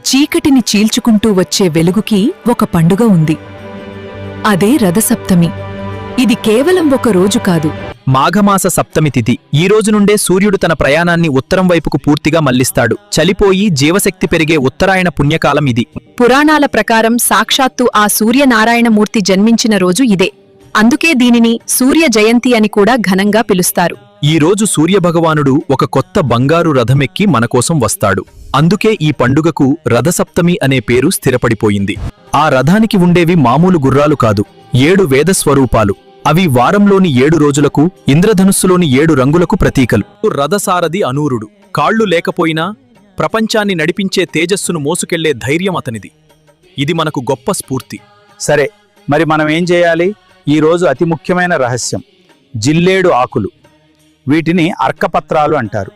చీకటిని చీల్చుకుంటూ వచ్చే వెలుగుకి ఒక పండుగ ఉంది. అదే రథసప్తమి. ఇది కేవలం ఒక రోజు కాదు. మాఘమాస సప్తమి తిథి. ఈ రోజు నుండే సూర్యుడు తన ప్రయాణాన్ని ఉత్తరం వైపుకు పూర్తిగా మళ్లిస్తాడు. చలిపోయి జీవశక్తి పెరిగే ఉత్తరాయణ పుణ్యకాలం ఇది. పురాణాల ప్రకారం సాక్షాత్తు ఆ సూర్యనారాయణమూర్తి జన్మించిన రోజు ఇదే. అందుకే దీనిని సూర్య జయంతి అని కూడా ఘనంగా పిలుస్తారు. ఈ రోజు సూర్యభగవానుడు ఒక కొత్త బంగారు రథమెక్కి మనకోసం వస్తాడు. అందుకే ఈ పండుగకు రథసప్తమి అనే పేరు స్థిరపడిపోయింది. ఆ రథానికి ఉండేవి మామూలు గుర్రాలు కాదు, 7 వేదస్వరూపాలు. అవి వారంలోని 7 రోజులకు, ఇంద్రధనుస్సులోని 7 రంగులకు ప్రతీకలు. రథసారథి అనూరుడు. కాళ్లు లేకపోయినా ప్రపంచాన్ని నడిపించే తేజస్సును మోసుకెళ్లే ధైర్యం అతనిది. ఇది మనకు గొప్ప స్ఫూర్తి. సరే, మరి మనం ఏం చేయాలి? ఈరోజు అతి ముఖ్యమైన రహస్యం జిల్లేడు ఆకులు. వీటిని అర్కపత్రాలు అంటారు.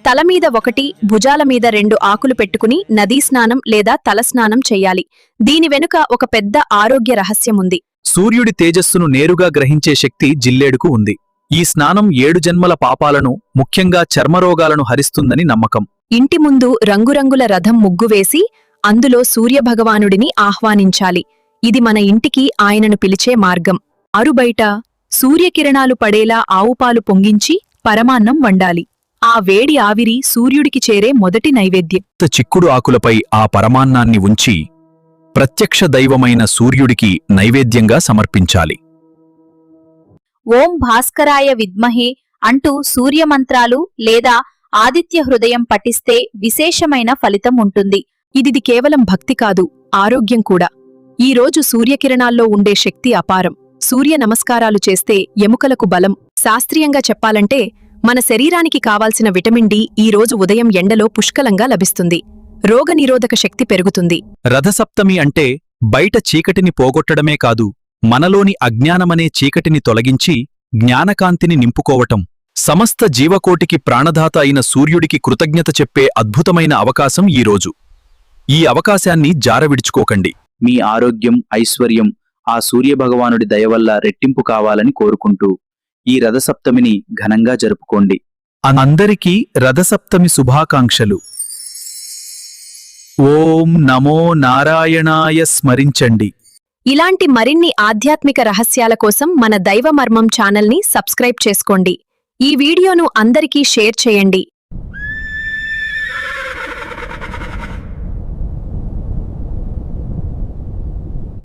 తలమీద 1, భుజాల మీద 2 ఆకులు పెట్టుకుని నదీ స్నానం లేదా తలస్నానం చెయ్యాలి. దీని వెనుక ఒక పెద్ద ఆరోగ్య రహస్యముంది. సూర్యుడి తేజస్సును నేరుగా గ్రహించే శక్తి జిల్లేడుకు ఉంది. ఈ స్నానం 7 జన్మల పాపాలను, ముఖ్యంగా చర్మరోగాలను హరిస్తుందని నమ్మకం. ఇంటి ముందు రంగురంగుల రథం ముగ్గు వేసి అందులో సూర్యభగవానుడిని ఆహ్వానించాలి. ఇది మన ఇంటికి ఆయనను పిలిచే మార్గం. అరుబయట సూర్యకిరణాలు పడేలా ఆవుపాలు పొంగించి పరమాన్నం వండాలి. ఆ వేడి ఆవిరి సూర్యుడికి చేరే మొదటి నైవేద్యం. చిక్కుడు ఆకులపై ఆ పరమాన్నాన్ని ఉంచి ప్రత్యక్ష దైవమైన సూర్యుడికి నైవేద్యంగా సమర్పించాలి. ఓం భాస్కరాయ విద్మహే అంటూ సూర్యమంత్రాలు లేదా ఆదిత్య హృదయం పఠిస్తే విశేషమైన ఫలితం ఉంటుంది. ఇది కేవలం భక్తి కాదు, ఆరోగ్యం కూడా. ఈ రోజు సూర్యకిరణాల్లో ఉండే శక్తి అపారం. సూర్య నమస్కారాలు చేస్తే ఎముకలకు బలం. శాస్త్రీయంగా చెప్పాలంటే మన శరీరానికి కావాల్సిన విటమిన్ డి ఈ రోజు ఉదయం ఎండలో పుష్కలంగా లభిస్తుంది. రోగనిరోధక శక్తి పెరుగుతుంది. రథసప్తమి అంటే బయట చీకటిని పోగొట్టడమే కాదు, మనలోని అజ్ఞానమనే చీకటిని తొలగించి జ్ఞానకాంతిని నింపుకోవటం. సమస్త జీవకోటికి ప్రాణదాత అయిన సూర్యుడికి కృతజ్ఞత చెప్పే అద్భుతమైన అవకాశం ఈరోజు. ఈ అవకాశాన్ని జారవిడుచుకోకండి. మీ ఆరోగ్యం, ఐశ్వర్యం ఆ సూర్యభగవానుడి దయవల్ల రెట్టింపు కావాలని కోరుకుంటూ ఈ రథసప్తమిని ఘనంగా జరుపుకోండి. అందరికీ రథసప్తమి శుభాకాంక్షలు. ఓం నమో నారాయణాయ స్మరించండి. ఇలాంటి మరిన్ని ఆధ్యాత్మిక రహస్యాల కోసం మన దైవమర్మం ఛానల్ని సబ్స్క్రైబ్ చేసుకోండి. ఈ వీడియోను అందరికీ షేర్ చేయండి.